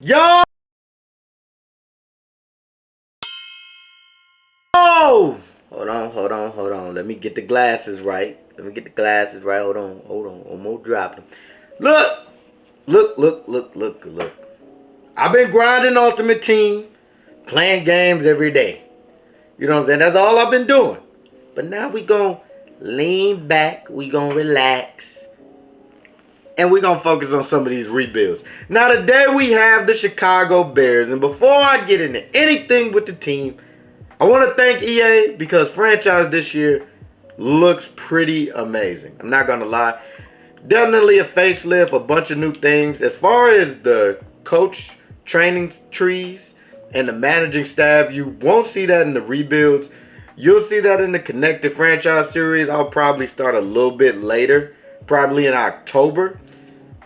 Yo! Hold on. Let me get the glasses right. Hold on. Almost dropped them. Look. I've been grinding Ultimate Team, playing games every day. You know what I'm saying? That's all I've been doing. But now we gonna lean back, we gonna relax, and we gonna focus on some of these rebuilds. Now today we have the Chicago Bears, and before I get into anything with the team, I want to thank EA because franchise this year looks pretty amazing. I'm not gonna lie. Definitely a facelift, a bunch of new things. As far as the coach training trees and the managing staff, you won't see that in the rebuilds. You'll see that in the connected franchise series. I'll probably start a little bit later, probably in October,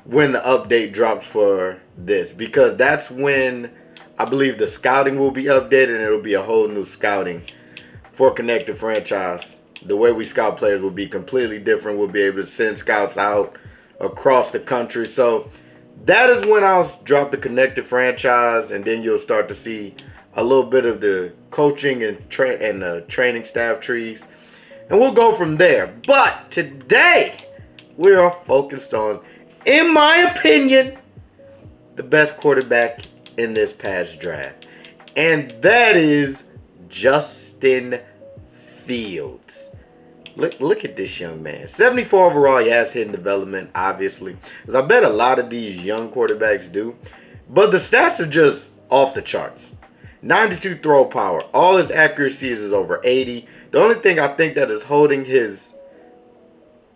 when the update drops for this, because that's when I believe the scouting will be updated and it'll be a whole new scouting for connected franchise. The way we scout players will be completely different. We'll be able to send scouts out across the country. So that is when I'll drop the connected franchise, and then you'll start to see a little bit of the coaching and training staff trees. And we'll go from there. But today, we are focused on, in my opinion, the best quarterback in this past draft. And that is Justin Fields. Look at this young man. 74 overall. He has hidden development, obviously, as I bet a lot of these young quarterbacks do. But the stats are just off the charts. 92 throw power. All his accuracies is over 80. The only thing I think that is holding his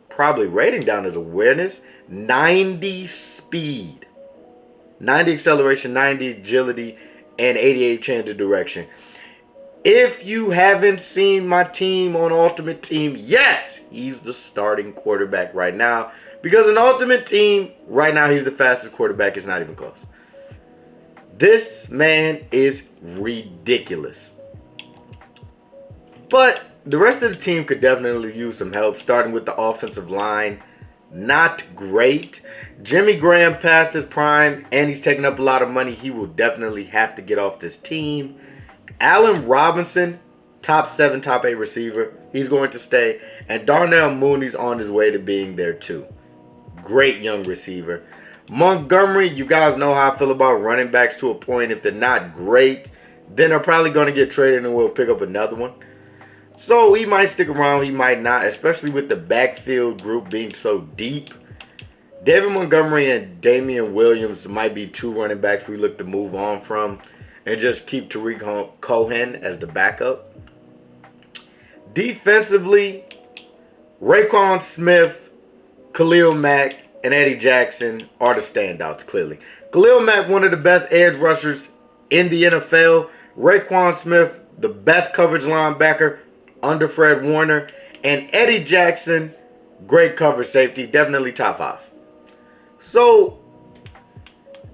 probably rating down is awareness. 90 speed. 90 acceleration, 90 agility, and 88 change of direction. If you haven't seen my team on Ultimate Team, yes, he's the starting quarterback right now. Because in Ultimate Team, right now, he's the fastest quarterback. It's not even close. This man is ridiculous. But the rest of the team could definitely use some help, starting with the offensive line. Not great. Jimmy Graham passed his prime, and he's taking up a lot of money. He will definitely have to get off this team. Allen Robinson, top 7, top 8 receiver. He's going to stay. And Darnell Mooney's on his way to being there too. Great young receiver. Montgomery, you guys know how I feel about running backs to a point. If they're not great, then they're probably going to get traded and we'll pick up another one. So he might stick around, he might not, especially with the backfield group being so deep. David Montgomery and Damian Williams might be 2 running backs we look to move on from and just keep Tariq Cohen as the backup. Defensively, Raekwon Smith, Khalil Mack, and Eddie Jackson are the standouts, clearly. Khalil Mack, one of the best edge rushers in the NFL. Raekwon Smith, the best coverage linebacker under Fred Warner. And Eddie Jackson, great coverage safety, definitely top 5. So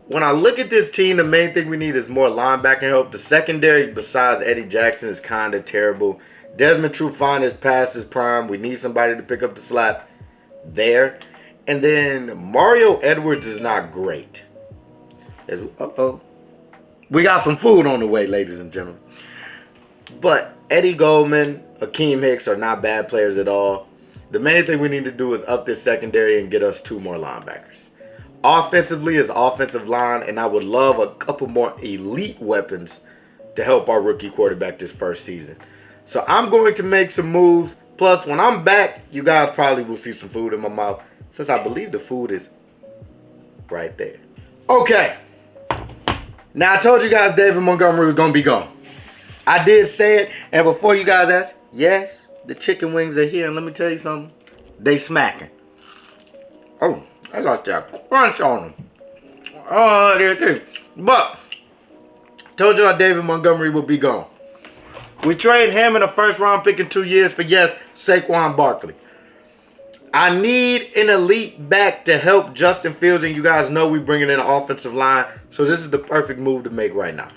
when I look at this team, the main thing we need is more linebacker help. The secondary, besides Eddie Jackson, is kind of terrible. Desmond Trufant is past his prime. We need somebody to pick up the slack there. And then Mario Edwards is not great. We got some food on the way, ladies and gentlemen. But Eddie Goldman, Akeem Hicks are not bad players at all. The main thing we need to do is up this secondary and get us 2 more linebackers. Offensively is offensive line, and I would love a couple more elite weapons to help our rookie quarterback this first season. So I'm going to make some moves. Plus, when I'm back, you guys probably will see some food in my mouth, since I believe the food is right there. Okay. Now, I told you guys David Montgomery was going to be gone. I did say it, and before you guys ask, yes, the chicken wings are here, and let me tell you something. They smacking. Oh, I got that crunch on them. Oh, there it is. But, told y'all David Montgomery will be gone. We traded him in a first-round pick in 2 years for, yes, Saquon Barkley. I need an elite back to help Justin Fields, and you guys know we bringing in an offensive line, so this is the perfect move to make right now.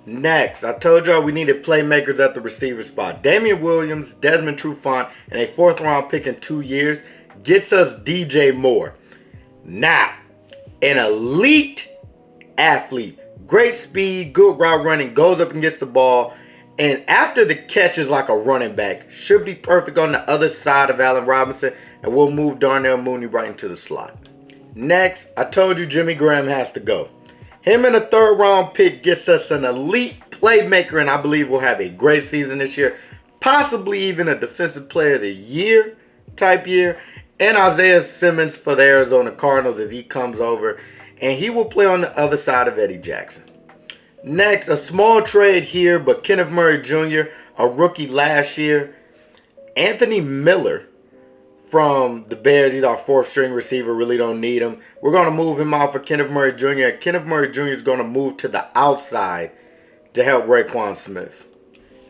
Next, I told y'all we needed playmakers at the receiver spot. Damian Williams, Desmond Trufant, and a 4th-round pick in 2 years gets us DJ Moore. Now, an elite athlete. Great speed, good route running, goes up and gets the ball. And after the catch is like a running back. Should be perfect on the other side of Allen Robinson. And we'll move Darnell Mooney right into the slot. Next, I told you Jimmy Graham has to go. Him in a third round pick gets us an elite playmaker. And I believe we'll have a great season this year. Possibly even a defensive player of the year type year. And Isaiah Simmons for the Arizona Cardinals as he comes over. And he will play on the other side of Eddie Jackson. Next, a small trade here, but Kenneth Murray Jr., a rookie last year. Anthony Miller from the Bears. He's our fourth string receiver. Really don't need him. We're going to move him out for Kenneth Murray Jr. Kenneth Murray Jr. is going to move to the outside to help Raekwon Smith.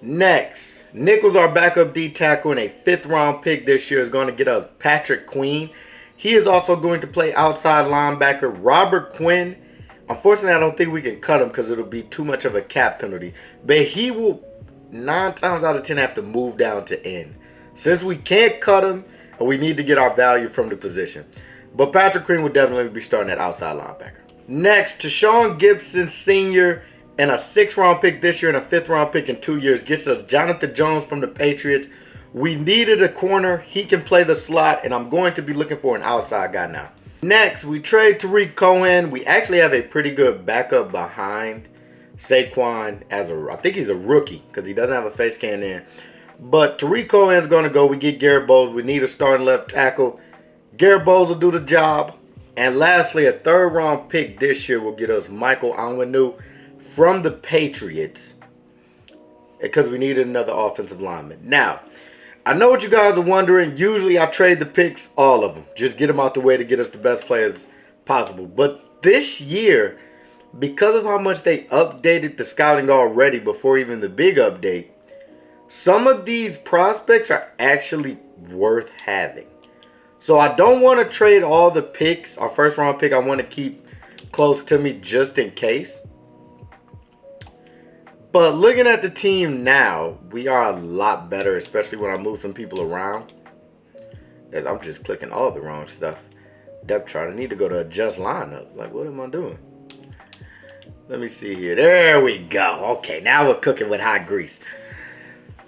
Next, Nichols, our backup D tackle, and a fifth-round pick this year is going to get us Patrick Queen. He is also going to play outside linebacker. Robert Quinn. Unfortunately, I don't think we can cut him because it'll be too much of a cap penalty. But he will 9 times out of 10 have to move down to end. Since we can't cut him, we need to get our value from the position. But Patrick Queen will definitely be starting at outside linebacker. Next, Tashawn Gibson Sr. and a 6th-round pick this year and a 5th-round pick in 2 years gets us Jonathan Jones from the Patriots. We needed a corner. He can play the slot, and I'm going to be looking for an outside guy now. Next, we trade Tariq Cohen. We actually have a pretty good backup behind Saquon I think he's a rookie because he doesn't have a face scan in. But Tariq Cohen's going to go. We get Garrett Bowles. We need a starting left tackle. Garrett Bowles will do the job. And lastly, a 3rd-round pick this year will get us Michael Onwenu from the Patriots because we needed another offensive lineman. Now, I know what you guys are wondering. Usually I trade the picks, all of them. Just get them out the way to get us the best players possible. But this year, because of how much they updated the scouting already before even the big update, some of these prospects are actually worth having. So I don't want to trade all the picks. Our 1st-round pick I want to keep close to me just in case. But looking at the team now, we are a lot better, especially when I move some people around. As I'm just clicking all the wrong stuff. Depth chart. I need to go to adjust lineup. Like, what am I doing? Let me see here. There we go. Okay, now we're cooking with hot grease.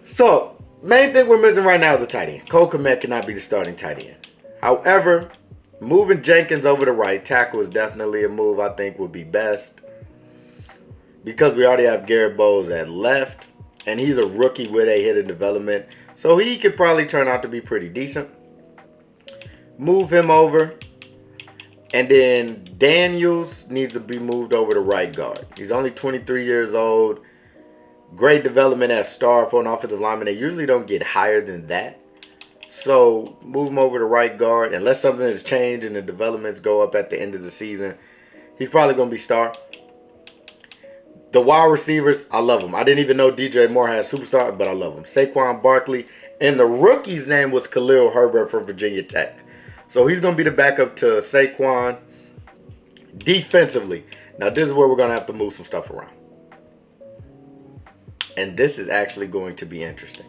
So, main thing we're missing right now is a tight end. Cole Kmet cannot be the starting tight end. However, moving Jenkins over to right tackle is definitely a move I think would be best. Because we already have Garrett Bowles at left. And he's a rookie with a hidden development. So he could probably turn out to be pretty decent. Move him over. And then Daniels needs to be moved over to right guard. He's only 23 years old. Great development as star for an offensive lineman. They usually don't get higher than that. So move him over to right guard. Unless something has changed and the developments go up at the end of the season, he's probably going to be star. The wide receivers, I love them. I didn't even know DJ Moore had a superstar, but I love them. Saquon Barkley. And the rookie's name was Khalil Herbert from Virginia Tech. So he's going to be the backup to Saquon defensively. Now, this is where we're going to have to move some stuff around. And this is actually going to be interesting.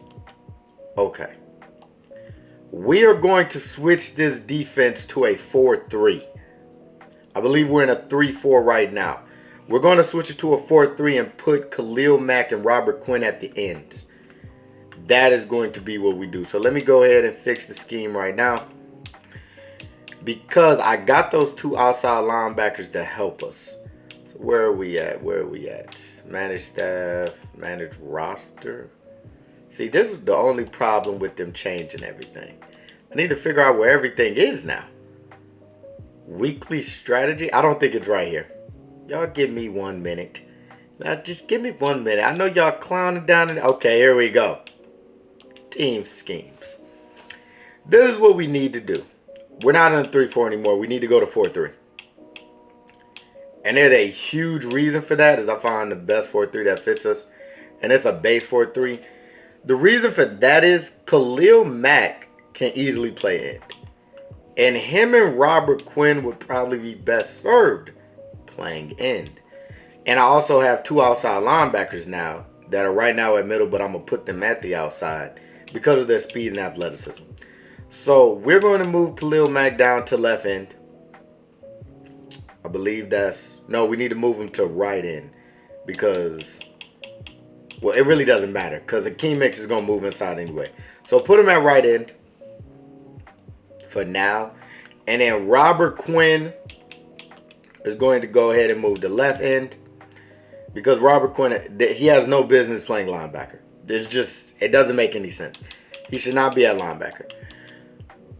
Okay. We are going to switch this defense to a 4-3. I believe we're in a 3-4 right now. We're going to switch it to a 4-3 and put Khalil Mack and Robert Quinn at the ends. That is going to be what we do. So let me go ahead and fix the scheme right now. Because I got those 2 outside linebackers to help us. So where are we at? Manage staff, manage roster. See, this is the only problem with them changing everything. I need to figure out where everything is now. Weekly strategy. I don't think it's right here. Y'all give me 1 minute. Now just give me 1 minute. I know y'all clowning down in. Okay, here we go. Team schemes. This is what we need to do. We're not in a 3-4 anymore. We need to go to 4-3. And there's a huge reason for that is I find the best 4-3 that fits us. And it's a base 4-3. The reason for that is Khalil Mack can easily play end. And him and Robert Quinn would probably be best served playing end. And I also have 2 outside linebackers now that are right now at middle, but I'm going to put them at the outside because of their speed and athleticism. So we're going to move Khalil Mack down to left end. I believe no, we need to move him to right end because, well, it really doesn't matter because Akeem Hicks is going to move inside anyway. So put him at right end for now. And then Robert Quinn is going to go ahead and move to left end because Robert Quinn, he has no business playing linebacker. It doesn't make any sense. He should not be at linebacker.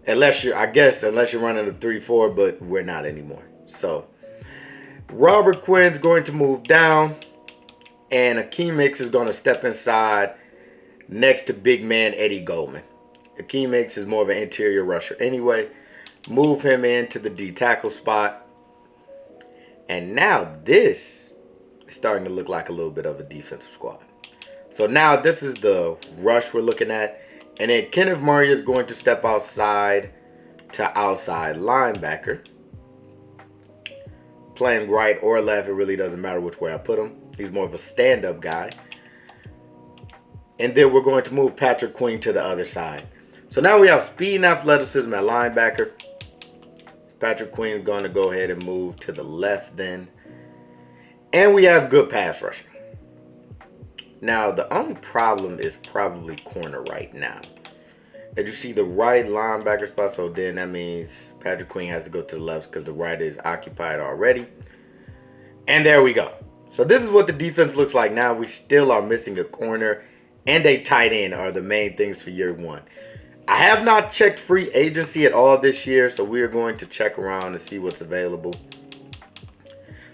Unless you're running a 3-4, but we're not anymore. So Robert Quinn's going to move down, and Akeem Hicks is going to step inside next to big man Eddie Goldman. Akeem Hicks is more of an interior rusher anyway. Move him into the D tackle spot. And now this is starting to look like a little bit of a defensive squad. So now this is the rush we're looking at. And then Kenneth Murray is going to step outside to outside linebacker. Playing right or left, it really doesn't matter which way I put him. He's more of a stand-up guy. And then we're going to move Patrick Queen to the other side. So now we have speed and athleticism at linebacker. Patrick Queen is going to go ahead and move to the left then. And we have good pass rushing. Now, the only problem is probably corner right now. As you see the right linebacker spot, so then that means Patrick Queen has to go to the left because the right is occupied already. And there we go. So this is what the defense looks like now. We still are missing a corner and a tight end are the main things for year one. I have not checked free agency at all this year, so we are going to check around and see what's available.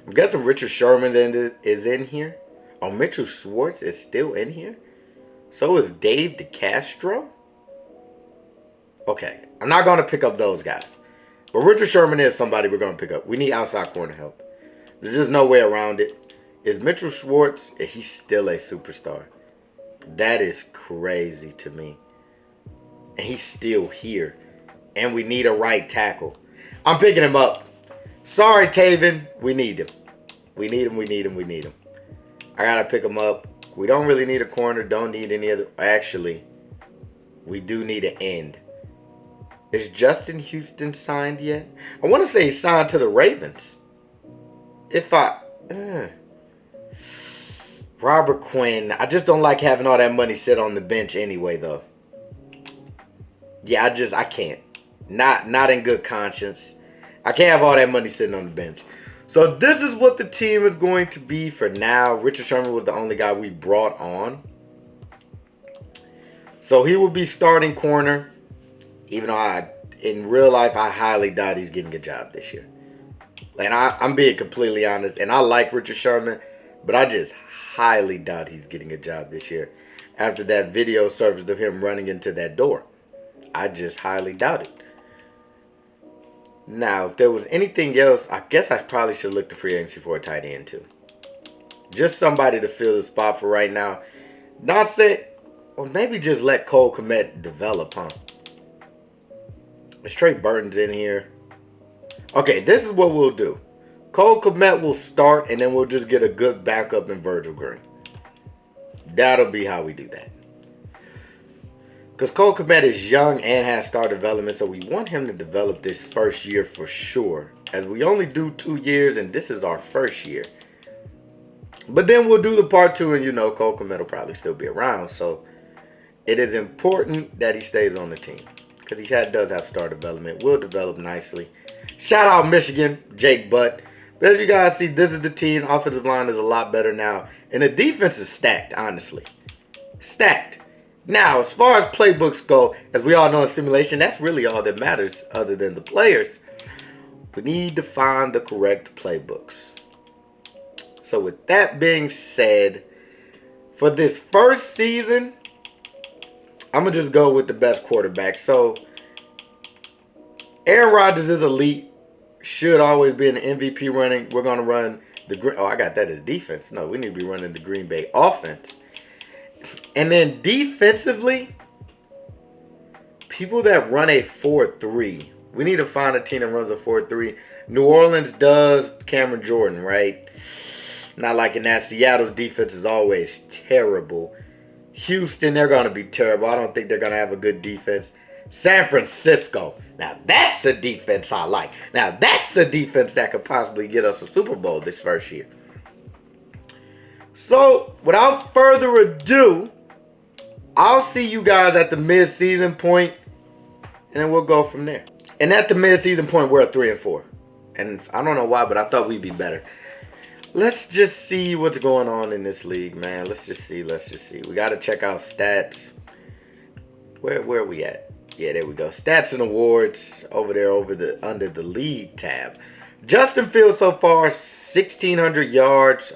I'm guessing Richard Sherman is in here. Oh, Mitchell Schwartz is still in here. So is Dave DeCastro. Okay, I'm not going to pick up those guys. But Richard Sherman is somebody we're going to pick up. We need outside corner help. There's just no way around it. Is Mitchell Schwartz, he's still a superstar. That is crazy to me. And he's still here. And we need a right tackle. I'm picking him up. Sorry, Taven. We need him. We need him. I got to pick him up. We don't really need a corner. Don't need any other. Actually, we do need an end. Is Justin Houston signed yet? I want to say he's signed to the Ravens. Robert Quinn. I just don't like having all that money sit on the bench anyway, though. Yeah, I can't. Not in good conscience. I can't have all that money sitting on the bench. So this is what the team is going to be for now. Richard Sherman was the only guy we brought on. So he will be starting corner. Even though in real life, I highly doubt he's getting a job this year. And I'm being completely honest. And I like Richard Sherman, but I just highly doubt he's getting a job this year. After that video surfaced of him running into that door. I just highly doubt it. Now, if there was anything else, I guess I probably should look to free agency for a tight end too. Just somebody to fill the spot for right now. Not say, or maybe just let Cole Kmet develop, huh? Is Trey Burton's in here? Okay, this is what we'll do. Cole Kmet will start, and then we'll just get a good backup in Virgil Green. That'll be how we do that. Because Cole Kmet is young and has star development, so we want him to develop this first year for sure. As we only do 2 years, and this is our first year. But then we'll do the part 2, and Cole Kmet will probably still be around. So it is important that he stays on the team. Because he does have star development. Will develop nicely. Shout out Michigan, Jake Butt. But as you guys see, this is the team. Offensive line is a lot better now. And the defense is stacked, honestly. Stacked. Now, as far as playbooks go, as we all know in simulation, that's really all that matters other than the players. We need to find the correct playbooks. So with that being said, for this first season, I'm going to just go with the best quarterback. So, Aaron Rodgers is elite. Should always be in the MVP running. We're going to run I got that as defense. No, we need to be running the Green Bay offense. And then defensively, people that run a 4-3. We need to find a team that runs a 4-3. New Orleans does. Cameron Jordan, right? Not liking that. Seattle's defense is always terrible. Houston, they're going to be terrible. I don't think they're going to have a good defense. San Francisco. Now that's a defense I like. Now that's a defense that could possibly get us a Super Bowl this first year. So, without further ado, I'll see you guys at the mid-season point, and then we'll go from there. And at the mid-season point, we're at 3-4. And I don't know why, but I thought we'd be better. Let's just see what's going on in this league, man. Let's just see. We got to check out stats. Where are we at? Yeah, there we go. Stats and awards over there under the league tab. Justin Fields so far, 1,600 yards,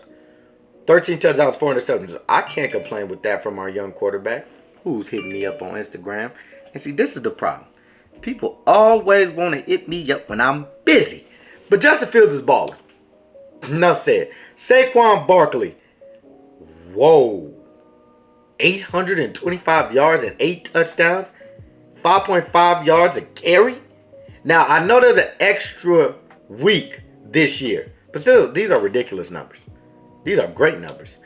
13 touchdowns, 4 interceptions. I can't complain with that from our young quarterback who's hitting me up on Instagram. And see, this is the problem. People always want to hit me up when I'm busy. But Justin Fields is balling. Enough said. Saquon Barkley. Whoa. 825 yards and 8 touchdowns. 5.5 yards a carry. Now, I know there's an extra week this year. But still, these are ridiculous numbers. These are great numbers.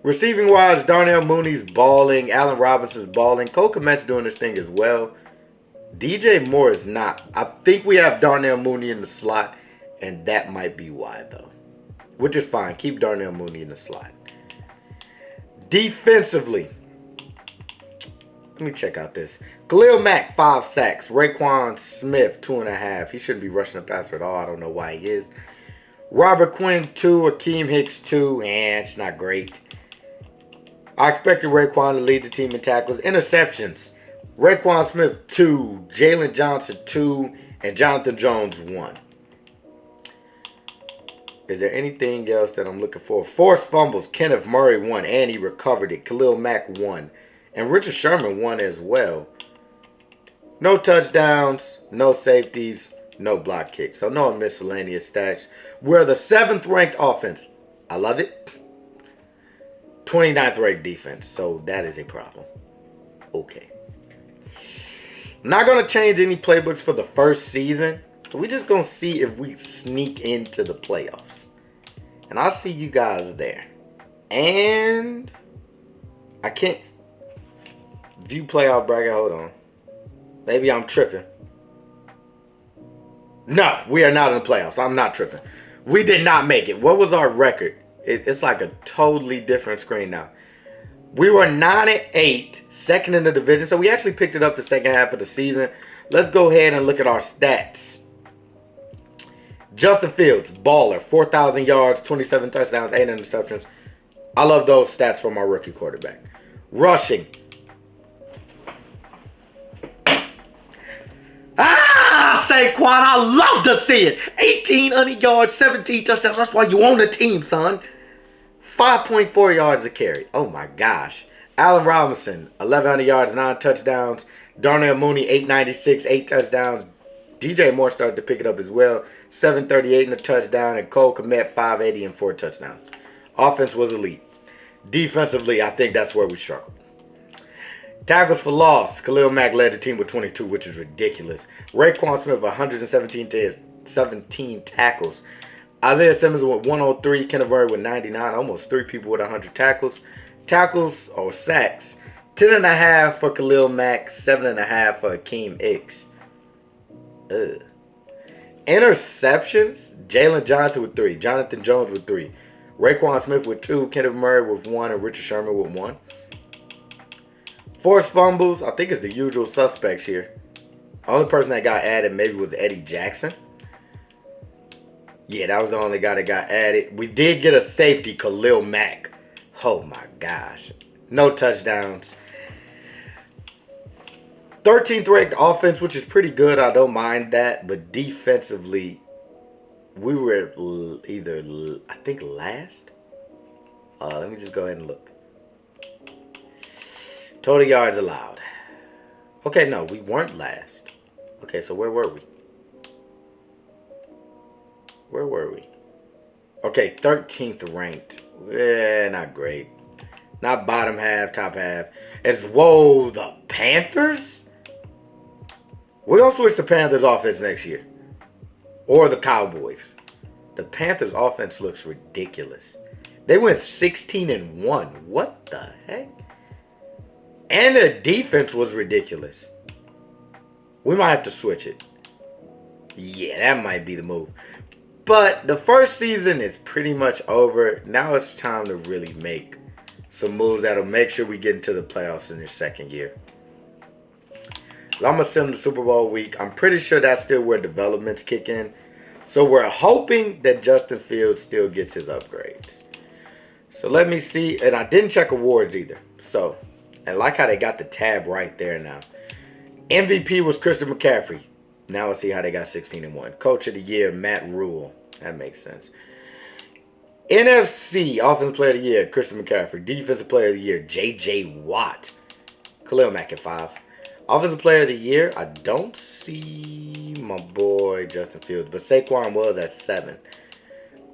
Receiving wise, Darnell Mooney's balling. Allen Robinson's balling. Cole Kmet's doing this thing as well. DJ Moore is not. I think we have Darnell Mooney in the slot. And that might be why, though. Which is fine. Keep Darnell Mooney in the slot. Defensively. Let me check out this. Khalil Mack, 5 sacks. Raekwon Smith, 2.5. He shouldn't be rushing the passer at all. I don't know why he is. Robert Quinn, 2. Akeem Hicks, 2. It's not great. I expected Raekwon to lead the team in tackles. Interceptions. Raekwon Smith, 2. Jalen Johnson, 2. And Jonathan Jones, 1. Is there anything else that I'm looking for? Forced fumbles. Kenneth Murray, 1. And he recovered it. Khalil Mack, 1. And Richard Sherman, 1 as well. No touchdowns. No safeties. No block kicks. So no miscellaneous stats. We're the 7th ranked offense. I love it. 29th ranked defense. So that is a problem. Okay. I'm not going to change any playbooks for the first season. So we're just going to see if we sneak into the playoffs. And I'll see you guys there. And I can't view playoff bracket. Hold on. Maybe I'm tripping. No, we are not in the playoffs. I'm not tripping. We did not make it. What was our record? It's like a totally different screen now. We were 9-8, second in the division. So we actually picked it up the second half of the season. Let's go ahead and look at our stats. Justin Fields, baller, 4,000 yards, 27 touchdowns, 8 interceptions. I love those stats from our rookie quarterback. Rushing. Saquon, I love to see it. 1,800 yards, 17 touchdowns. That's why you own the team, son. 5.4 yards a carry. Oh, my gosh. Allen Robinson, 1,100 yards, 9 touchdowns. Darnell Mooney, 896, 8 touchdowns. DJ Moore started to pick it up as well. 738 and a touchdown. And Cole Kmet, 580 and 4 touchdowns. Offense was elite. Defensively, I think that's where we struggled. Tackles for loss. Khalil Mack led the team with 22, which is ridiculous. Raekwon Smith, 117 tackles. Isaiah Simmons with 103. Kenneth Murray with 99. Almost 3 people with 100 tackles. Tackles or sacks. 10.5 for Khalil Mack. 7.5 for Akeem Hicks. Interceptions. Jalen Johnson with 3. Jonathan Jones with 3. Raekwon Smith with 2. Kenneth Murray with 1. And Richard Sherman with 1. Forced fumbles, I think it's the usual suspects here. Only person that got added maybe was Eddie Jackson. Yeah, that was the only guy that got added. We did get a safety, Khalil Mack. Oh my gosh. No touchdowns. 13th ranked offense, which is pretty good. I don't mind that. But defensively, we were either, I think, last. Let me just go ahead and look. Total yards allowed. Okay, no, we weren't last. Okay, so where were we? Where were we? Okay, 13th ranked. Not great. Not bottom half, top half. Whoa, the Panthers? We're going to switch to Panthers offense next year. Or the Cowboys. The Panthers offense looks ridiculous. They went 16-1. What the heck? And their defense was ridiculous. We might have to switch it. Yeah, that might be the move. But the first season is pretty much over. Now it's time to really make some moves that'll make sure we get into the playoffs in your second year. I'm going to send them to Super Bowl week. I'm pretty sure that's still where developments kick in. So we're hoping that Justin Fields still gets his upgrades. So let me see. And I didn't check awards either. So, I like how they got the tab right there now. MVP was Christian McCaffrey. Now let's see how they got 16-1. Coach of the Year, Matt Rule. That makes sense. NFC, Offensive Player of the Year, Christian McCaffrey. Defensive Player of the Year, J.J. Watt. Khalil Mack at 5. Offensive Player of the Year, I don't see my boy Justin Fields, but Saquon was at 7.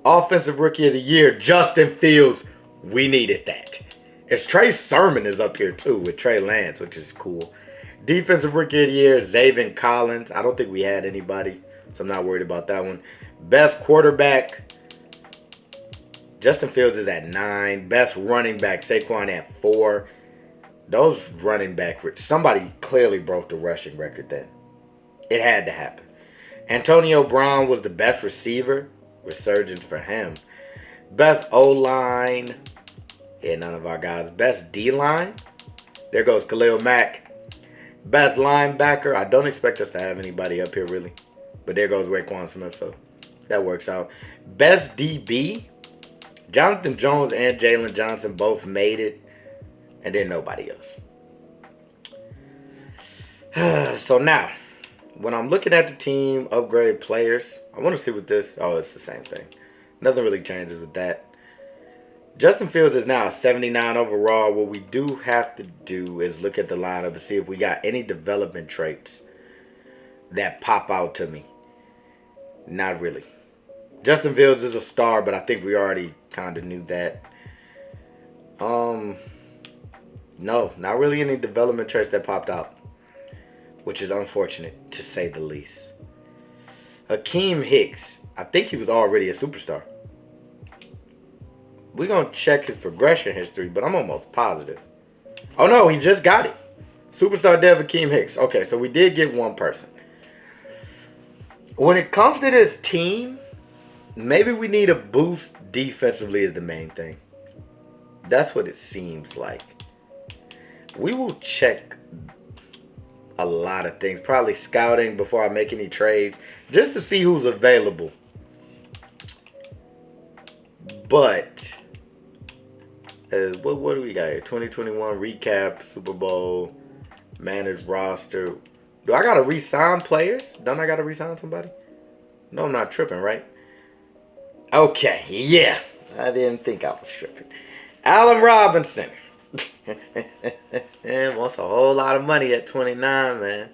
Offensive Rookie of the Year, Justin Fields. We needed that. It's Trey Sermon is up here too with Trey Lance, which is cool. Defensive Rookie of the Year, Zaven Collins. I don't think we had anybody, so I'm not worried about that one. Best Quarterback, Justin Fields is at 9. Best Running Back, Saquon at 4. Those running back, somebody clearly broke the rushing record then. It had to happen. Antonio Brown was the best receiver. Resurgence for him. Best O-line. Yeah, none of our guys. Best D-line. There goes Khalil Mack. Best linebacker. I don't expect us to have anybody up here really. But there goes Raekwon Smith, so that works out. Best DB. Jonathan Jones and Jalen Johnson both made it. And then nobody else. So now, when I'm looking at the team, upgrade players, I want to see what this... Oh, it's the same thing. Nothing really changes with that. Justin Fields is now a 79 overall. What we do have to do is look at the lineup and see if we got any development traits that pop out to me. Not really. Justin Fields is a star, but I think we already kind of knew that. No, not really any development traits that popped out, which is unfortunate to say the least. Hakeem Hicks, I think he was already a superstar. We're going to check his progression history, but I'm almost positive. Oh no, he just got it. Superstar Dev Hakeem Hicks. Okay, so we did get one person. When it comes to this team, maybe we need a boost defensively is the main thing. That's what it seems like. We will check a lot of things. Probably scouting before I make any trades. Just to see who's available. But, what do we got here? 2021 recap, Super Bowl, managed roster. Do I got to re-sign players? Don't I got to re-sign somebody? No, I'm not tripping, right? Okay, yeah. I didn't think I was tripping. Allen Robinson. Wants a whole lot of money at 29, man.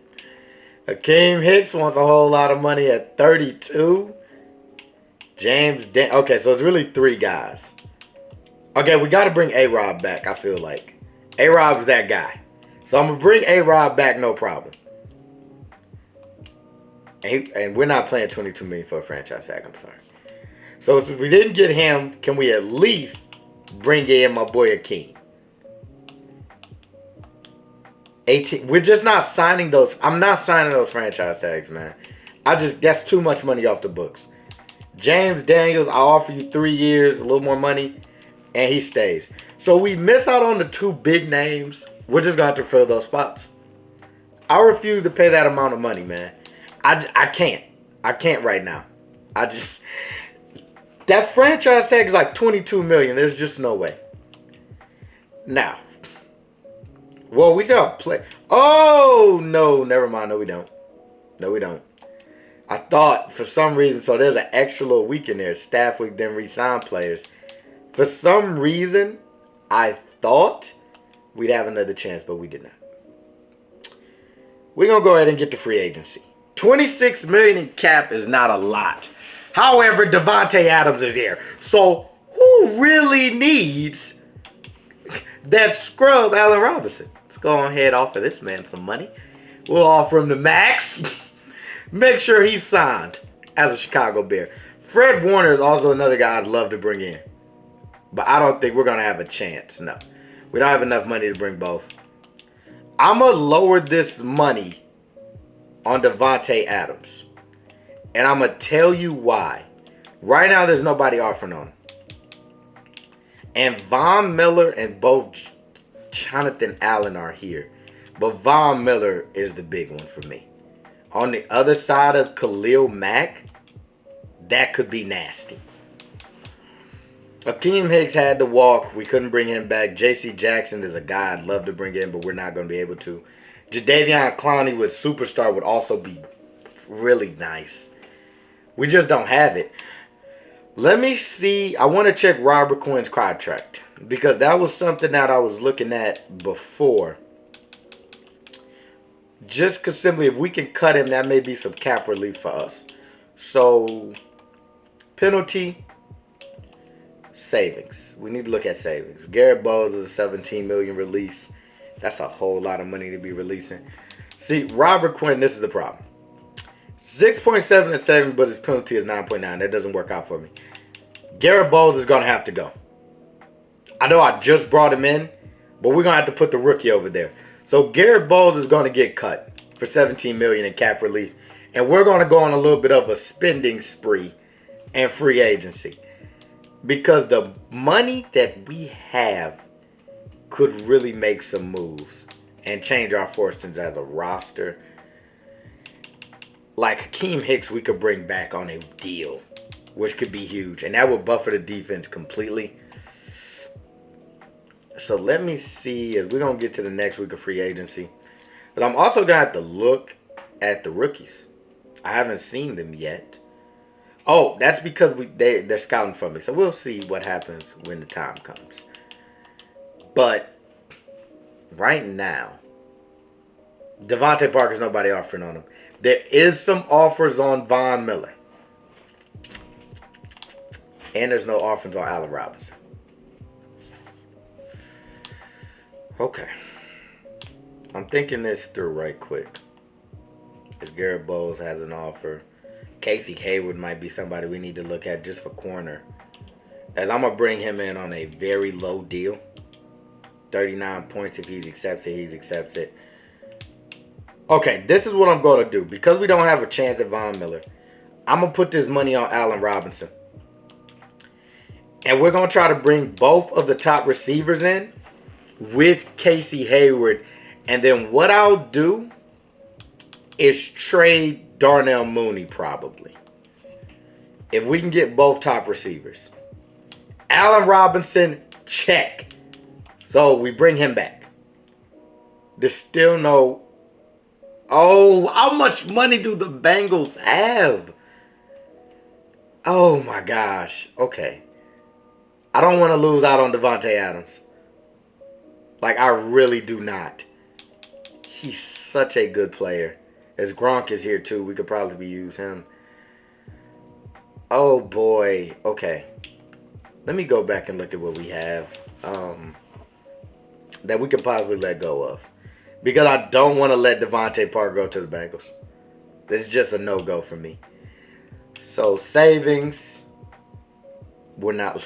Hakeem Hicks wants a whole lot of money at 32. Okay, so it's really 3 guys. Okay, we got to bring A-Rob back, I feel like. A-Rob's that guy. So I'm going to bring A-Rob back, no problem. And we're not playing $22 million for a franchise tag, I'm sorry. So since we didn't get him, can we at least bring in my boy Hakeem? 18. We're just not signing those. I'm not signing those franchise tags, man. That's too much money off the books. James Daniels, I offer you 3 years, a little more money, and he stays. So we miss out on the 2 big names. We're just going to have to fill those spots. I refuse to pay that amount of money, man. I can't. I can't right now. That franchise tag is like $22 million. There's just no way. Now. Well, we still play. Oh, no. Never mind. No, we don't. No, we don't. I thought for some reason, so there's an extra little week in there. Staff week, then re-sign players. For some reason, I thought we'd have another chance, but we did not. We're going to go ahead and get to free agency. $26 million in cap is not a lot. However, Devontae Adams is here. So, who really needs that scrub Allen Robinson? Let's go ahead and offer this man some money. We'll offer him the max. Make sure he's signed as a Chicago Bear. Fred Warner is also another guy I'd love to bring in. But I don't think we're going to have a chance. No. We don't have enough money to bring both. I'm going to lower this money on Davante Adams. And I'm going to tell you why. Right now, there's nobody offering on him. And Von Miller and both Jonathan Allen are here. But Von Miller is the big one for me. On the other side of Khalil Mack, that could be nasty. Akeem Hicks had to walk. We couldn't bring him back. J.C. Jackson is a guy I'd love to bring in, but we're not going to be able to. Jadeveon Clowney with Superstar would also be really nice. We just don't have it. Let me see. I want to check Robert Quinn's contract because that was something that I was looking at before. Just because simply if we can cut him, that may be some cap relief for us. So, penalty, savings. We need to look at savings. Garrett Bowles is a $17 million release. That's a whole lot of money to be releasing. See, Robert Quinn, this is the problem. 6.7 and 7, but his penalty is 9.9. That doesn't work out for me. Garrett Bowles is going to have to go. I know I just brought him in, but we're going to have to put the rookie over there. So Garrett Bowles is going to get cut for $17 million in cap relief. And we're going to go on a little bit of a spending spree and free agency. Because the money that we have could really make some moves and change our fortunes as a roster. Like Akeem Hicks, we could bring back on a deal, which could be huge. And that would buffer the defense completely. So let me see. As we're going to get to the next week of free agency. But I'm also going to have to look at the rookies. I haven't seen them yet. Oh, that's because they're scouting for me. So we'll see what happens when the time comes. But right now, Devontae Parker's nobody offering on him. There is some offers on Von Miller. And there's no offers on Allen Robinson. Okay. I'm thinking this through right quick. As Garrett Bowles has an offer. Casey Hayward might be somebody we need to look at just for corner. As I'm going to bring him in on a very low deal. 39 points if he accepts it. Okay, this is what I'm going to do. Because we don't have a chance at Von Miller, I'm going to put this money on Allen Robinson. And we're going to try to bring both of the top receivers in with Casey Hayward. And then what I'll do is trade Darnell Mooney probably. If we can get both top receivers. Allen Robinson, check. So we bring him back. There's still no... Oh, how much money do the Bengals have? Oh my gosh. Okay. I don't want to lose out on Davante Adams. Like, I really do not. He's such a good player. As Gronk is here too, we could probably use him. Oh boy. Okay. Let me go back and look at what we have that we could possibly let go of. Because I don't want to let Devontae Parker go to the Bengals. It's just a no-go for me. So, savings. We're not...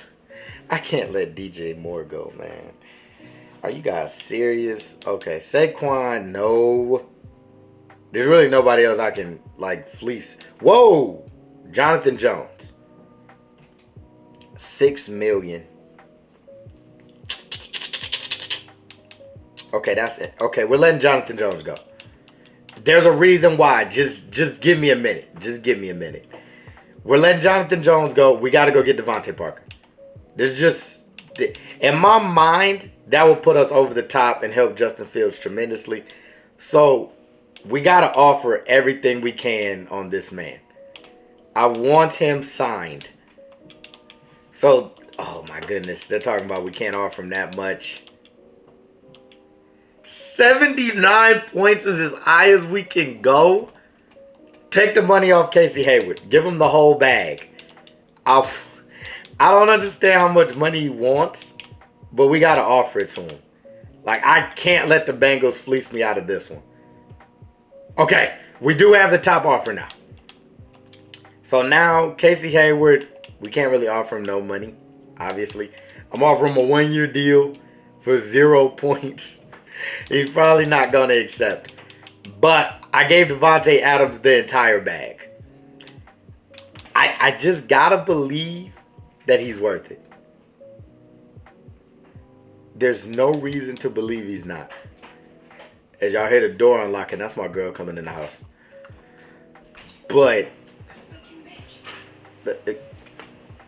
I can't let DJ Moore go, man. Are you guys serious? Okay, Saquon, no. There's really nobody else I can, like, fleece. Whoa! Jonathan Jones. $6 million. Okay, that's it. Okay, we're letting Jonathan Jones go. There's a reason why. Just give me a minute. Just give me a minute. We're letting Jonathan Jones go. We got to go get Devontae Parker. There's just... In my mind, that will put us over the top and help Justin Fields tremendously. So, we got to offer everything we can on this man. I want him signed. So, oh my goodness. They're talking about we can't offer him that much. 79 points is as high as we can go. Take the money off Casey Hayward. Give him the whole bag. I don't understand how much money he wants, but we got to offer it to him. Like, I can't let the Bengals fleece me out of this one. Okay, we do have the top offer now. So now, Casey Hayward, we can't really offer him no money, obviously. I'm offering him a 1-year deal for 0 points. He's probably not going to accept. But I gave Devontae Adams the entire bag. I just gotta believe that he's worth it. There's no reason to believe he's not. As y'all hear the door unlocking, that's my girl coming in the house. But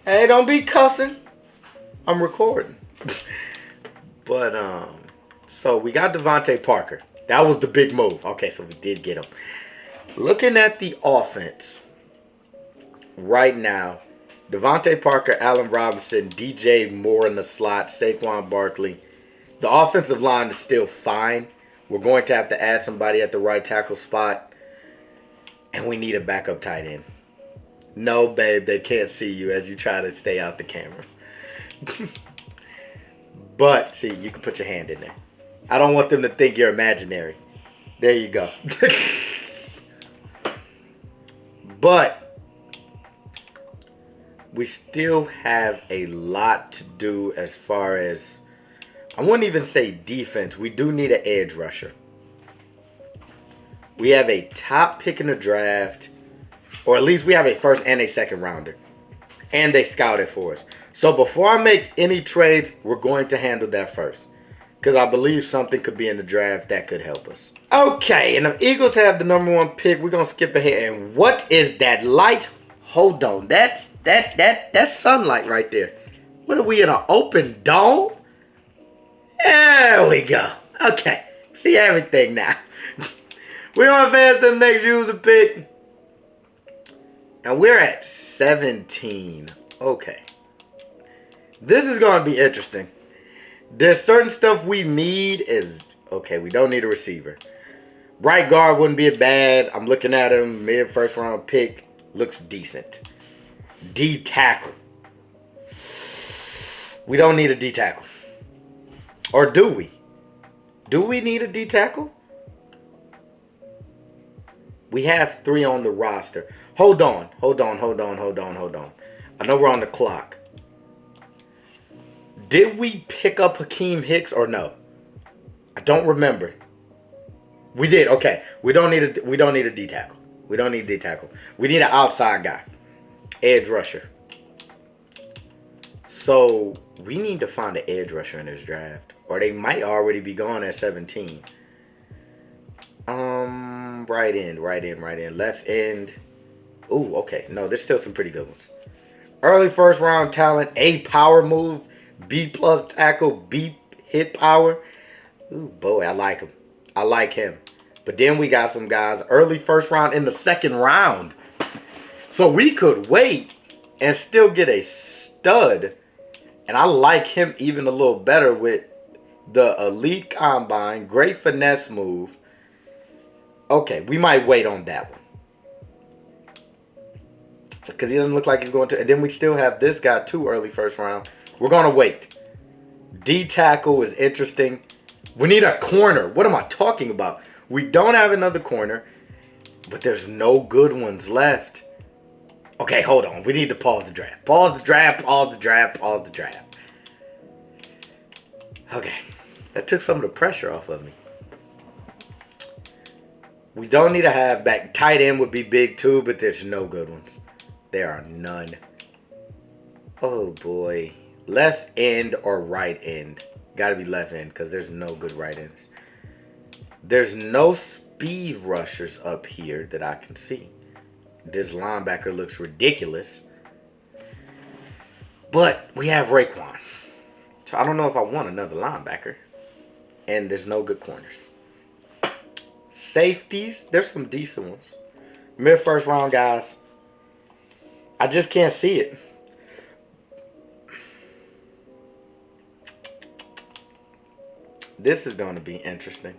hey, don't be cussing. I'm recording. But so we got Devontae Parker. That was the big move. Okay, so we did get him. Looking at the offense right now, Devontae Parker, Allen Robinson, DJ Moore in the slot, Saquon Barkley. The offensive line is still fine. We're going to have to add somebody at the right tackle spot. And we need a backup tight end. No, babe, they can't see you as you try to stay out the camera. But, see, you can put your hand in there. I don't want them to think you're imaginary. There you go. But we still have a lot to do as far as, I wouldn't even say defense. We do need an edge rusher. We have a top pick in the draft, or at least we have a first and a second rounder. And they scouted for us. So before I make any trades, we're going to handle that first. Because I believe something could be in the draft that could help us. Okay, and the Eagles have the number 1 pick. We're going to skip ahead. And what is that light? Hold on. That's sunlight right there. What are we, in an open dome? There we go. Okay. See everything now. We're going to advance to the next user pick. And we're at 17. Okay. This is going to be interesting. There's certain stuff we need is... Okay, we don't need a receiver. Right guard wouldn't be bad. I'm looking at him. Mid first round pick. Looks decent. D tackle. We don't need a D tackle. Or do we? Do we need a D tackle? We have 3 on the roster. Hold on. I know we're on the clock. Did we pick up Hakeem Hicks or no? I don't remember. We did. Okay. We don't need a D tackle. We don't need a D tackle. We need an outside guy. Edge rusher. So we need to find an edge rusher in this draft. Or they might already be gone at 17. Right end. Left end. Ooh, okay. No, there's still some pretty good ones. Early first round talent. A power move. B plus tackle. B hit power. Ooh, boy, I like him. I like him. But then we got some guys early first round in the second round. So we could wait and still get a stud. And I like him even a little better with the elite combine. Great finesse move. Okay, we might wait on that one. Because he doesn't look like he's going to. And then we still have this guy too early first round. We're going to wait. D tackle is interesting. We need a corner. What am I talking about? We don't have another corner. But there's no good ones left. Okay, hold on. We need to pause the draft. Pause the draft. Okay. That took some of the pressure off of me. We don't need to have back. Tight end would be big too, but there's no good ones. There are none. Oh boy. Left end or right end? Gotta be left end because there's no good right ends. There's no speed rushers up here that I can see. This linebacker looks ridiculous. But we have Raekwon. So I don't know if I want another linebacker. And there's no good corners. Safeties, there's some decent ones. Mid-first round guys. I just can't see it. This is going to be interesting.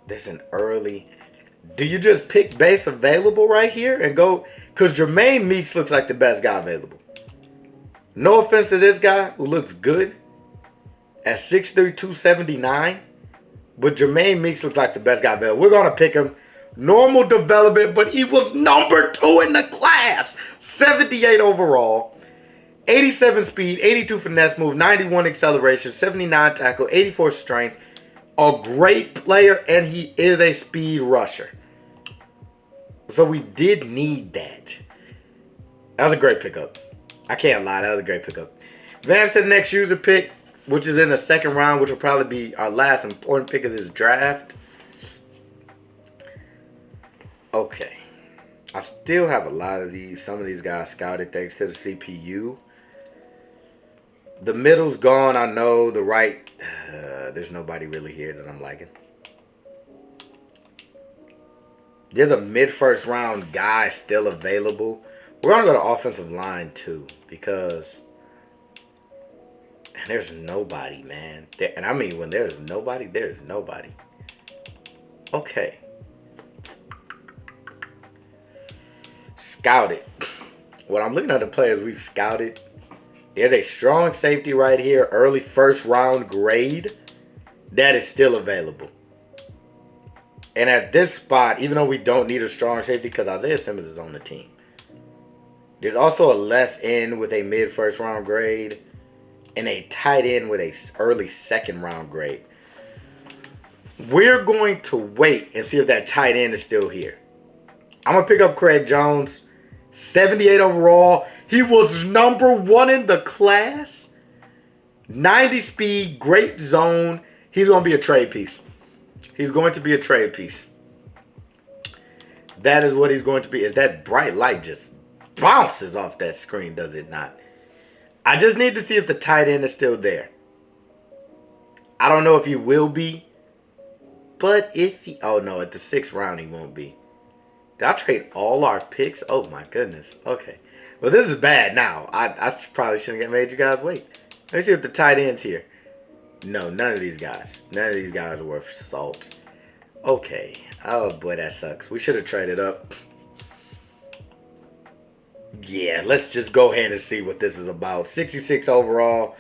There's an early... Do you just pick base available right here and go? Because Jermaine Meeks looks like the best guy available. No offense to this guy who looks good at 6'3", 279. But Jermaine Meeks looks like the best guy available. We're going to pick him. Normal development, but he was number 2 in the class. 78 overall. 87 speed, 82 finesse move, 91 acceleration, 79 tackle, 84 strength. A great player, and he is a speed rusher. So we did need that. That was a great pickup. I can't lie, that was a great pickup. Advance to the next user pick, which is in the second round, which will probably be our last important pick of this draft. Okay. I still have a lot of some of these guys scouted thanks to the CPU. The middle's gone, I know. The right, there's nobody really here that I'm liking. There's a mid-first round guy still available. We're going to go to offensive line, too, because there's nobody, man. And I mean, when there's nobody, there's nobody. Okay. Scouted. When I'm looking at the players we've scouted, there's a strong safety right here, early first round grade, that is still available. And at this spot, even though we don't need a strong safety because Isaiah Simmons is on the team, there's also a left end with a mid first round grade and a tight end with a early second round grade. We're going to wait and see if that tight end is still here. I'm going to pick up Craig Jones. 78 overall. He was number 1 in the class. 90 speed, great zone. He's going to be a trade piece. He's going to be a trade piece. That is what he's going to be. Is that bright light just bounces off that screen, does it not? I just need to see if the tight end is still there. I don't know if he will be. But if he... Oh, no. At the 6th round, he won't be. Did I trade all our picks? Oh, my goodness. Okay. Well, this is bad now. I probably shouldn't have made you guys wait. Let me see if the tight end's here. No, none of these guys. None of these guys are worth salt. Okay. Oh, boy, that sucks. We should have traded up. Yeah, let's just go ahead and see what this is about. 66 overall.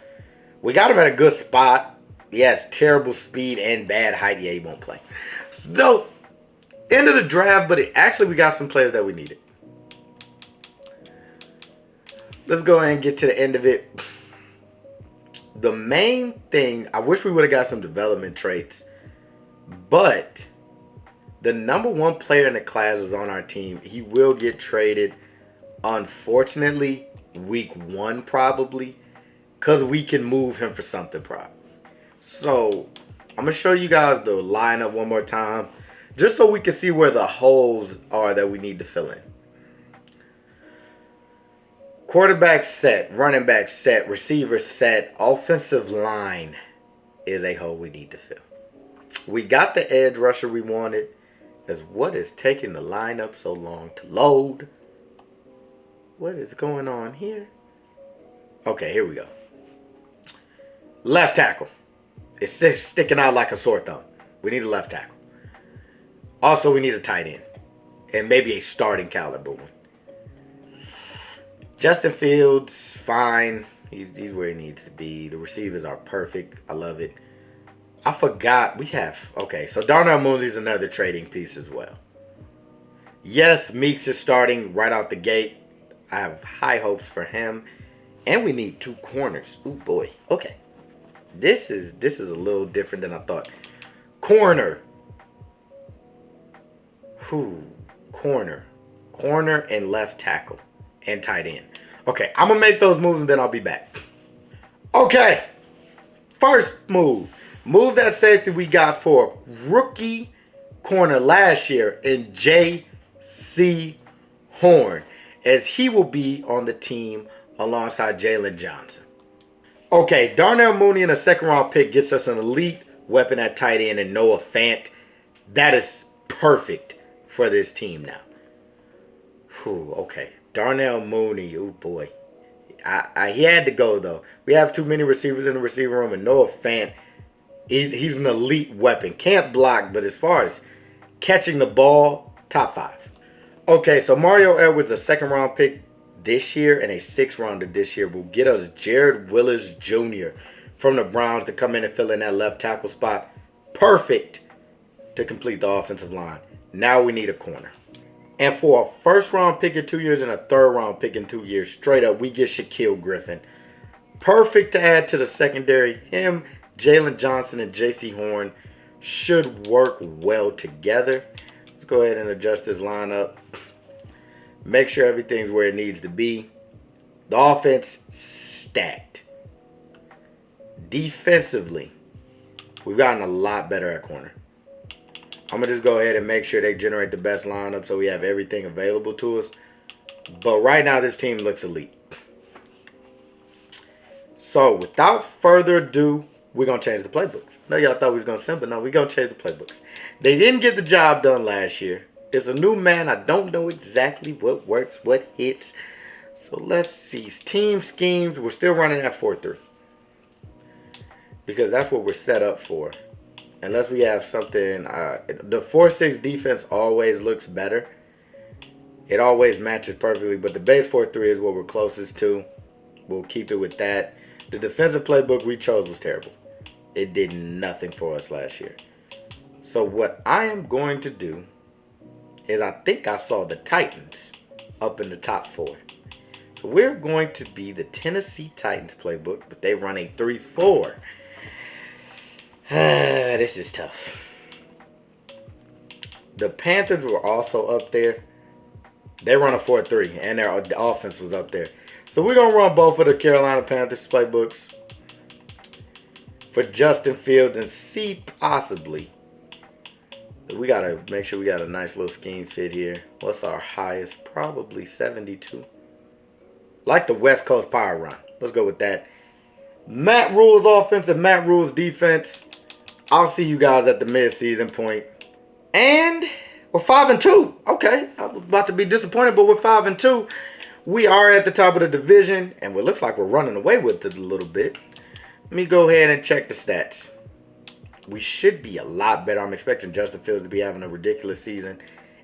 We got him at a good spot. He has terrible speed and bad height. Yeah, he won't play. So, end of the draft, but actually we got some players that we needed. Let's go ahead and get to the end of it. The main thing, I wish we would have got some development traits, but the number 1 player in the class is on our team. He will get traded, unfortunately, week 1 probably, because we can move him for something probably. So, I'm going to show you guys the lineup one more time, just so we can see where the holes are that we need to fill in. Quarterback set, running back set, receiver set, offensive line is a hole we need to fill. We got the edge rusher we wanted. As what is taking the lineup so long to load? What is going on here? Okay, here we go. Left tackle. It's sticking out like a sore thumb. We need a left tackle. Also, we need a tight end. And maybe a starting caliber one. Justin Fields, fine. He's where he needs to be. The receivers are perfect. I love it. I forgot. We have... Okay, so Darnell Mooney's another trading piece as well. Yes, Meeks is starting right out the gate. I have high hopes for him. And we need 2 corners. Ooh, boy. Okay. This is a little different than I thought. Corner. Corner and left tackle and tight end. Okay, I'm going to make those moves and then I'll be back. Okay, first move. Move that safety we got for rookie corner last year in J.C. Horn, as he will be on the team alongside Jalen Johnson. Okay, Darnell Mooney in a 2nd round pick gets us an elite weapon at tight end and Noah Fant. That is perfect for this team now. Okay. Darnell Mooney, oh boy. He had to go, though. We have too many receivers in the receiver room, and Noah Fant, he's an elite weapon. Can't block, but as far as catching the ball, top 5. Okay, so Mario Edwards, a 2nd round pick this year and a 6th rounder this year, will get us Jared Willis Jr. from the Browns to come in and fill in that left tackle spot. Perfect to complete the offensive line. Now we need a corner. And for a 1st round pick in 2 years and a 3rd round pick in 2 years, straight up, we get Shaquille Griffin. Perfect to add to the secondary. Him, Jalen Johnson, and J.C. Horn should work well together. Let's go ahead and adjust this lineup. Make sure everything's where it needs to be. The offense, stacked. Defensively, we've gotten a lot better at corner. I'm going to just go ahead and make sure they generate the best lineup so we have everything available to us. But right now, this team looks elite. So, without further ado, we're going to change the playbooks. I know y'all thought we was going to send, but no, we're going to change the playbooks. They didn't get the job done last year. It's a new man. I don't know exactly what works, what hits. So, let's see. Team schemes, we're still running at 4-3. Because that's what we're set up for. Unless we have something. The 4-6 defense always looks better. It always matches perfectly. But the base 4-3 is what we're closest to. We'll keep it with that. The defensive playbook we chose was terrible. It did nothing for us last year. So what I am going to do is I think I saw the Titans up in the top 4. So we're going to be the Tennessee Titans playbook. But they run a 3-4. This is tough. The Panthers were also up there. They run a 4-3, and their offense was up there. So we're going to run both of the Carolina Panthers playbooks for Justin Fields and see possibly. We got to make sure we got a nice little scheme fit here. What's our highest? Probably 72. Like the West Coast power run. Let's go with that. Matt Rule's offense and Matt Rule's defense. I'll see you guys at the mid-season point. And we're 5-2. Okay, I was about to be disappointed, but we're 5-2. We are at the top of the division, and it looks like we're running away with it a little bit. Let me go ahead and check the stats. We should be a lot better. I'm expecting Justin Fields to be having a ridiculous season.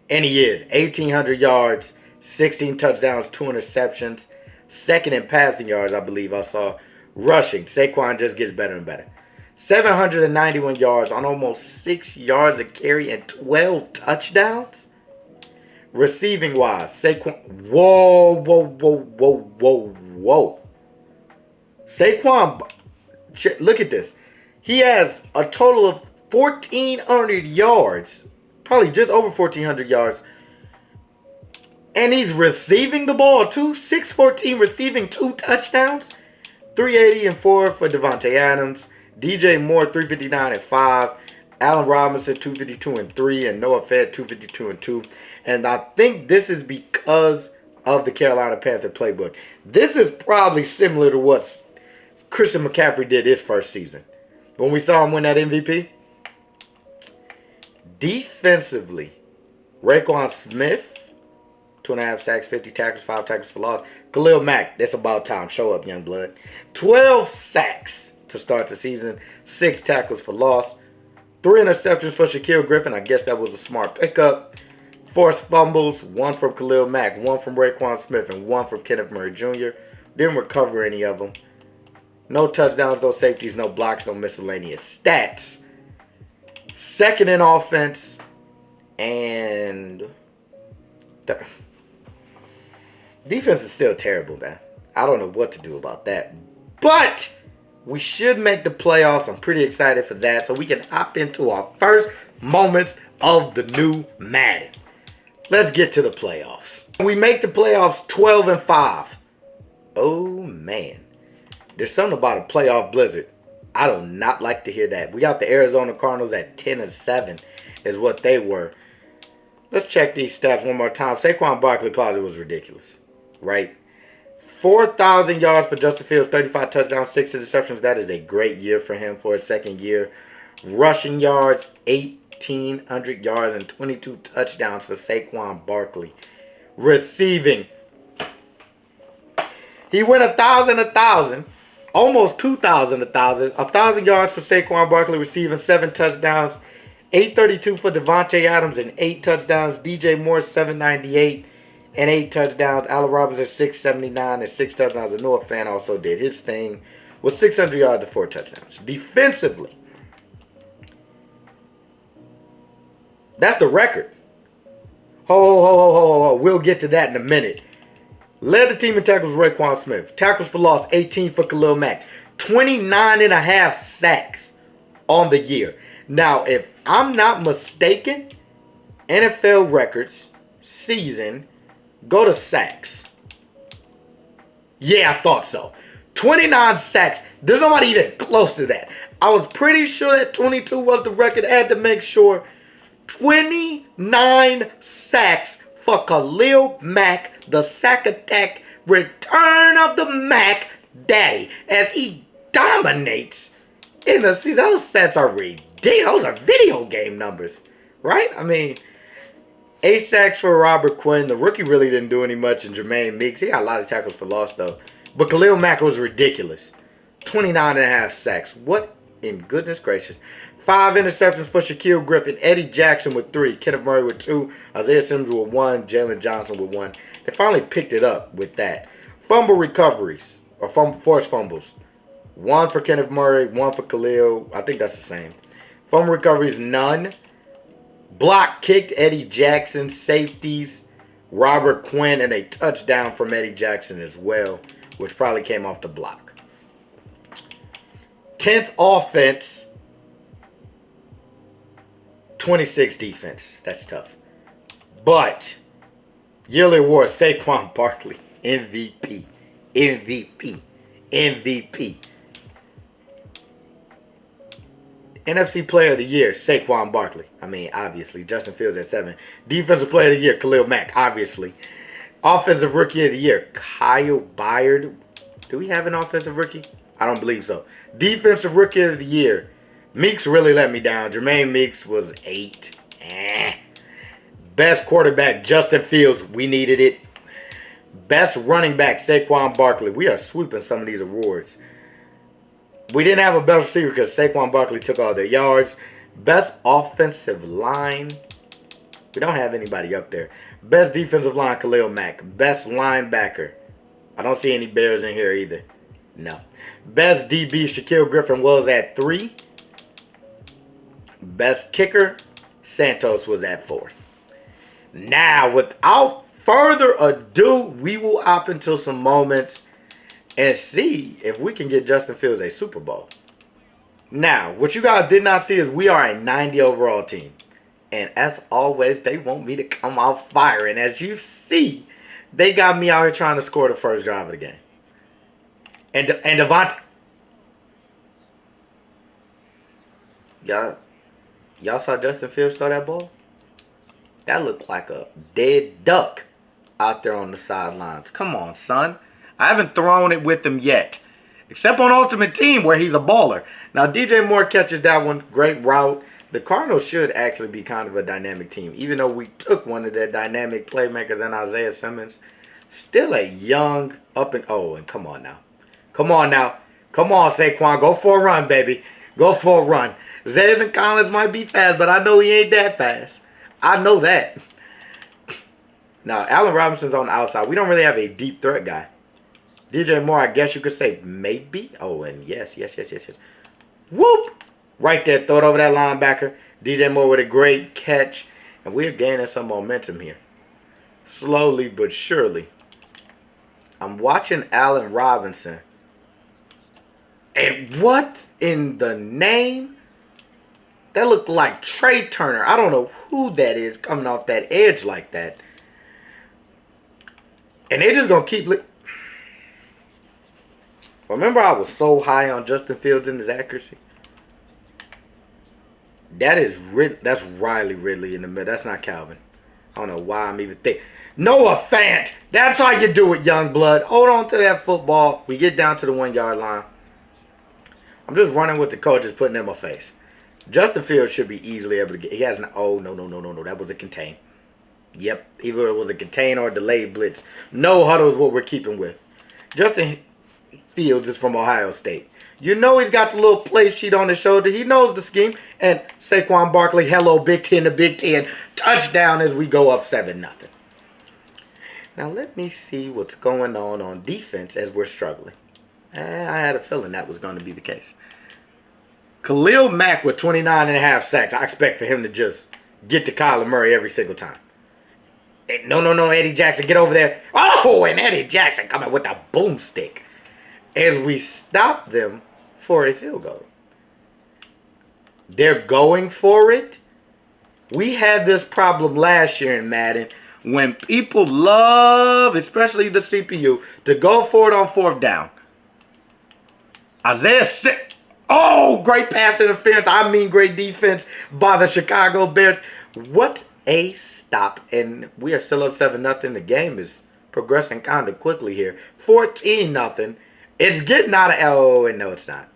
And he is. 1,800 yards, 16 touchdowns, 2 interceptions. Second in passing yards, I believe I saw. Rushing, Saquon just gets better and better. 791 yards on almost 6 yards a carry and 12 touchdowns. Receiving wise, Saquon. Whoa. Saquon, look at this. He has a total of 1,400 yards. Probably just over 1,400 yards. And he's receiving the ball too. 614 receiving, 2 touchdowns. 380 and 4 for Devontae Adams. DJ Moore 359 and 5. Allen Robinson 252 and 3. And Noah Fett 252 and 2. And I think this is because of the Carolina Panther playbook. This is probably similar to what Christian McCaffrey did his first season. When we saw him win that MVP. Defensively, Raekwon Smith. 2.5 sacks, 50 tackles, 5 tackles for loss. Khalil Mack, that's about time. Show up, young blood. 12 sacks to start the season. 6 tackles for loss. 3 interceptions for Shaquille Griffin. I guess that was a smart pickup. Forced fumbles. 1 from Khalil Mack, 1 from Raekwon Smith, and 1 from Kenneth Murray Jr. Didn't recover any of them. No touchdowns, no safeties, no blocks, no miscellaneous stats. Second in offense. And defense is still terrible, man. I don't know what to do about that. But we should make the playoffs. I'm pretty excited for that. So we can hop into our first moments of the new Madden. Let's get to the playoffs. We make the playoffs 12-5. Oh, man. There's something about a playoff blizzard. I do not like to hear that. We got the Arizona Cardinals at 10-7 is what they were. Let's check these stats one more time. Saquon Barkley probably was ridiculous. Right? 4,000 yards for Justin Fields, 35 touchdowns, 6 interceptions. That is a great year for him for his second year. Rushing yards, 1,800 yards and 22 touchdowns for Saquon Barkley. Receiving. He went 1,000, almost 2,000, 1,000 yards for Saquon Barkley, receiving 7 touchdowns. 832 for Devontae Adams and 8 touchdowns. DJ Moore 798 and 8 touchdowns. Allen Robinson 679 and 6 touchdowns. And Noah Fant also did his thing with 600 yards and 4 touchdowns. Defensively, that's the record. We'll get to that in a minute. Led the team in tackles Raekwon Smith. Tackles for loss 18 for Khalil Mack. 29.5 sacks on the year. Now, if I'm not mistaken, NFL records season go to sacks. Yeah, I thought so. 29 sacks. There's nobody even close to that. I was pretty sure that 22 was the record. I had to make sure. 29 sacks for Khalil Mack, the sack attack, return of the Mack Daddy, as he dominates in the season. Those stats are ridiculous. Those are video game numbers, right? I mean, 8 sacks for Robert Quinn. The rookie really didn't do any much. And Jermaine Meeks, he got a lot of tackles for loss, though. But Khalil Mack was ridiculous. 29.5 sacks. What in goodness gracious. 5 interceptions for Shaquille Griffin. Eddie Jackson with 3. Kenneth Murray with 2. Isaiah Simmons with 1. Jalen Johnson with 1. They finally picked it up with that. Fumble recoveries. Or forced fumbles. 1 for Kenneth Murray. 1 for Khalil. I think that's the same. Fumble recoveries, none. Block kicked, Eddie Jackson. Safeties, Robert Quinn. And a touchdown from Eddie Jackson as well, which probably came off the block. 10th offense. 26 defense. That's tough. But yearly award, Saquon Barkley. MVP. MVP. MVP. NFC Player of the Year, Saquon Barkley. I mean, obviously. Justin Fields at 7. Defensive Player of the Year, Khalil Mack, obviously. Offensive Rookie of the Year, Kyle Byard. Do we have an offensive rookie? I don't believe so. Defensive Rookie of the Year, Meeks really let me down. Jermaine Meeks was 8. Best quarterback, Justin Fields. We needed it. Best running back, Saquon Barkley. We are sweeping some of these awards. We didn't have a best receiver because Saquon Barkley took all their yards. Best offensive line. We don't have anybody up there. Best defensive line, Khalil Mack. Best linebacker. I don't see any Bears in here either. No. Best DB, Shaquille Griffin was at 3. Best kicker, Santos was at 4. Now, without further ado, we will hop into some moments and see if we can get Justin Fields a Super Bowl. Now, what you guys did not see is we are a 90 overall team. And as always, they want me to come out firing. As you see, they got me out here trying to score the first drive of the game. And Devontae. Y'all saw Justin Fields throw that ball? That looked like a dead duck out there on the sidelines. Come on, son. I haven't thrown it with him yet. Except on Ultimate Team where he's a baller. Now, DJ Moore catches that one. Great route. The Cardinals should actually be kind of a dynamic team. Even though we took one of their dynamic playmakers in Isaiah Simmons. Still a young up and... Oh, and come on now. Come on now. Come on, Saquon. Go for a run, baby. Go for a run. Zayvon Collins might be fast, but I know he ain't that fast. I know that. Now, Allen Robinson's on the outside. We don't really have a deep threat guy. DJ Moore, I guess you could say maybe. Oh, and yes. Whoop! Right there, throw it over that linebacker. DJ Moore with a great catch. And we're gaining some momentum here. Slowly but surely. I'm watching Allen Robinson. And what in the name? That looked like Trey Turner. I don't know who that is coming off that edge like that. And they're just going to keep... Remember I was so high on Justin Fields and his accuracy? That's Riley Ridley in the middle. That's not Calvin. I don't know why I'm even thinking. Noah Fant. That's how you do it, young blood. Hold on to that football. We get down to the 1-yard line. I'm just running with the coaches, putting in my face. Justin Fields should be easily able to get. He has an. Oh, no. That was a contain. Yep. Either it was a contain or a delayed blitz. No huddle is what we're keeping with. Justin Fields is from Ohio State. You know he's got the little play sheet on his shoulder. He knows the scheme. And Saquon Barkley, hello, Big Ten to Big Ten. Touchdown as we go up 7-0. Now let me see what's going on defense as we're struggling. I had a feeling that was going to be the case. Khalil Mack with 29.5 sacks. I expect for him to just get to Kyler Murray every single time. No, Eddie Jackson, get over there. Oh, and Eddie Jackson coming with a boomstick as we stop them for a field goal. They're going for it. We had this problem last year in Madden when people love, especially the CPU, to go for it on fourth down. Isaiah sick. Oh, great pass interference. I mean, great defense by the Chicago Bears. What a stop. And we are still up 7-0. The game is progressing kind of quickly here. 14-0. It's getting out of... Oh, and no, it's not.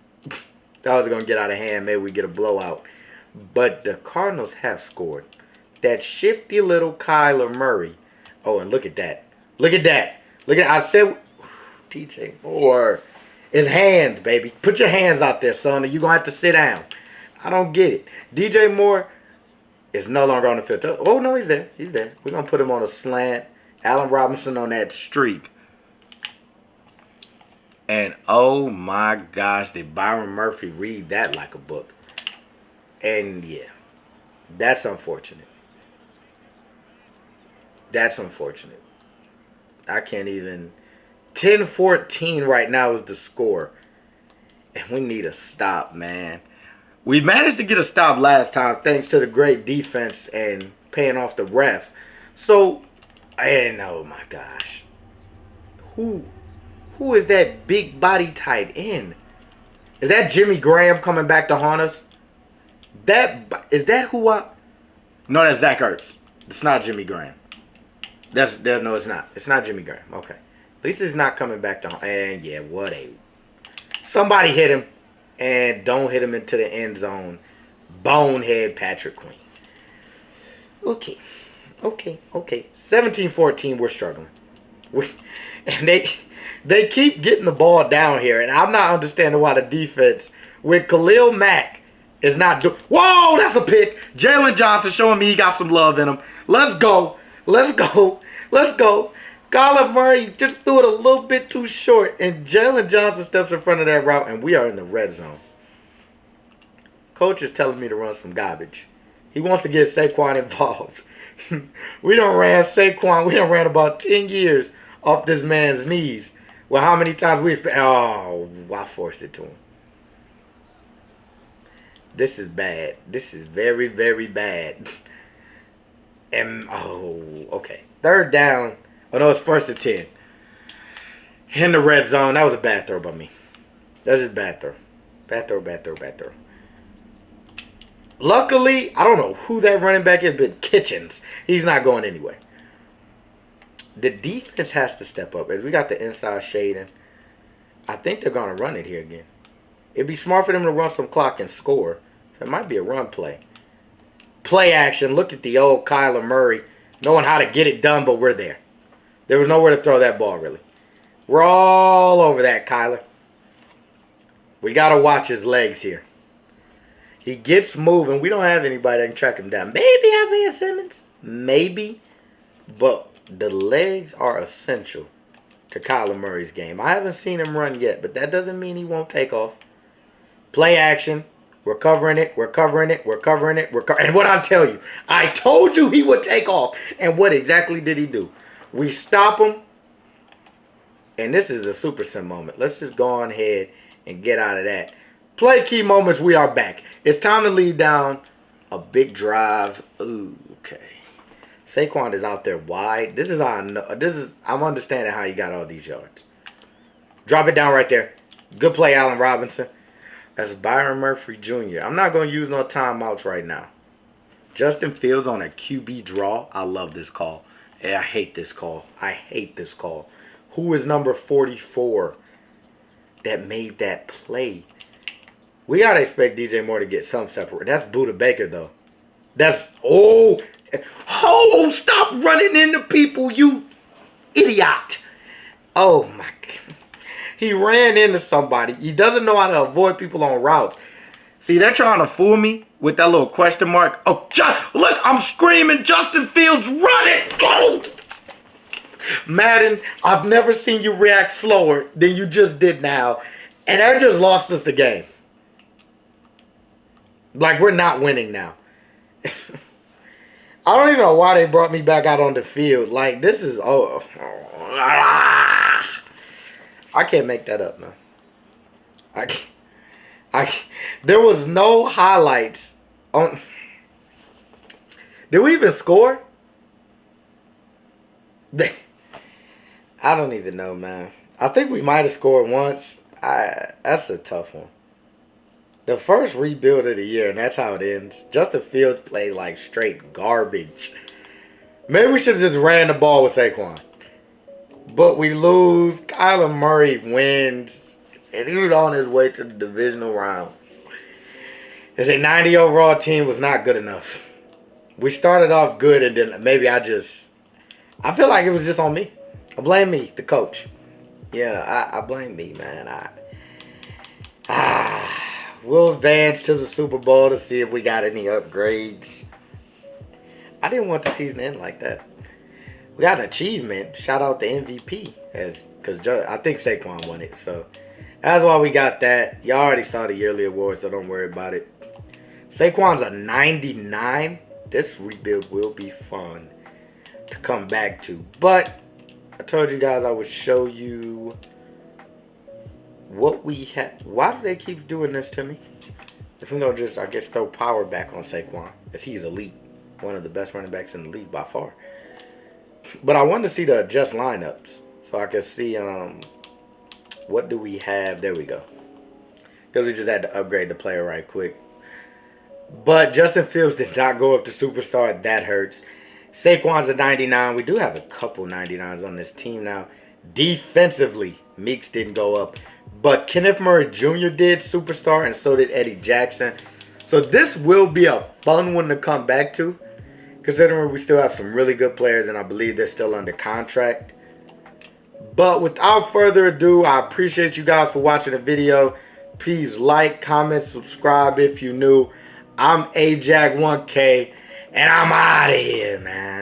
That was going to get out of hand. Maybe we get a blowout. But the Cardinals have scored. That shifty little Kyler Murray. Oh, and look at that. Look at that. Look at... I said... DJ Moore... His hands, baby. Put your hands out there, son, or you're going to have to sit down. I don't get it. DJ Moore is no longer on the field. Oh, no, he's there. He's there. We're going to put him on a slant. Allen Robinson on that streak. And, oh, my gosh, did Byron Murphy read that like a book. And, yeah, that's unfortunate. That's unfortunate. I can't even... 10-14 right now is the score. And we need a stop, man. We managed to get a stop last time thanks to the great defense and paying off the ref. So, and oh my gosh. Who is that big body tight end? Is that Jimmy Graham coming back to haunt us? Is that who I... No, that's Zach Ertz. It's not Jimmy Graham. No, it's not. It's not Jimmy Graham. Okay. At least he's not coming back to... And yeah, what a... Somebody hit him. And don't hit him into the end zone. Bonehead Patrick Queen. Okay. 17-14, we're struggling. And they keep getting the ball down here. And I'm not understanding why the defense with Khalil Mack is not doing... Whoa, that's a pick. Jalen Johnson showing me he got some love in him. Let's go. Kyler Murray just threw it a little bit too short, and Jalen Johnson steps in front of that route, and we are in the red zone. Coach is telling me to run some garbage. He wants to get Saquon involved. We done ran Saquon. We done ran about 10 years off this man's knees. Well, how many times we spent? Oh, I forced it to him. This is bad. This is very, very bad. And, okay. Third down. Oh, no, it's 1st and 10. In the red zone. That was a bad throw by me. That was just a bad throw. Bad throw. Luckily, I don't know who that running back is, but Kitchens. He's not going anywhere. The defense has to step up. As we got the inside shading, I think they're going to run it here again. It'd be smart for them to run some clock and score. So it might be a run play. Play action. Look at the old Kyler Murray knowing how to get it done, but we're there. There was nowhere to throw that ball, really. We're all over that, Kyler. We got to watch his legs here. He gets moving. We don't have anybody that can track him down. Maybe Isaiah Simmons. Maybe. But the legs are essential to Kyler Murray's game. I haven't seen him run yet, but that doesn't mean he won't take off. Play action. We're covering it. And what I tell you, I told you he would take off. And what exactly did he do? We stop him. And this is a super sim moment. Let's just go on ahead and get out of that. Play key moments. We are back. It's time to lead down a big drive. Ooh, okay. Saquon is out there wide. This is how I know. I'm understanding how you got all these yards. Drop it down right there. Good play, Allen Robinson. That's Byron Murphy Jr. I'm not going to use no timeouts right now. Justin Fields on a QB draw. I love this call. Yeah, I hate this call. Who is number 44 that made that play? We got to expect DJ Moore to get some separate. That's Buda Baker, though. Oh, stop running into people, you idiot. Oh, my God. He ran into somebody. He doesn't know how to avoid people on routes. See, they're trying to fool me with that little question mark. Oh, look, I'm screaming, Justin Fields, run it! Go! Madden, I've never seen you react slower than you just did now. And that just lost us the game. Like, we're not winning now. I don't even know why they brought me back out on the field. Like, this is... I can't make that up, man. I Like, there was no highlights on. Did we even score? I don't even know, man. I think we might have scored once. That's a tough one. The first rebuild of the year, and that's how it ends. Justin Fields played like straight garbage. Maybe we should have just ran the ball with Saquon. But we lose. Kyler Murray wins. And he was on his way to the divisional round. It's a 90 overall team was not good enough. We started off good, and then maybe I feel like it was just on me. I blame me, the coach. Yeah, I blame me, man. We'll advance to the Super Bowl to see if we got any upgrades. I didn't want the season to end like that. We got an achievement. Shout out to MVP, because I think Saquon won it. So that's why we got that. Y'all already saw the yearly award, so don't worry about it. Saquon's a 99. This rebuild will be fun to come back to. But I told you guys I would show you what we had. Why do they keep doing this to me? If we don't just, I guess, throw power back on Saquon, as he's elite. One of the best running backs in the league by far. But I wanted to see the adjust lineups so I could see what do we have. There we go. Because we just had to upgrade the player right quick. But Justin Fields did not go up to superstar. That hurts. Saquon's a 99. We do have a couple 99s on this team now. Defensively, Meeks didn't go up. But Kenneth Murray Jr. did superstar, and so did Eddie Jackson. So this will be a fun one to come back to, considering we still have some really good players, and I believe they're still under contract. But without further ado, I appreciate you guys for watching the video. Please like, comment, subscribe if you're new. I'm Ajax1K, and I'm out of here, man.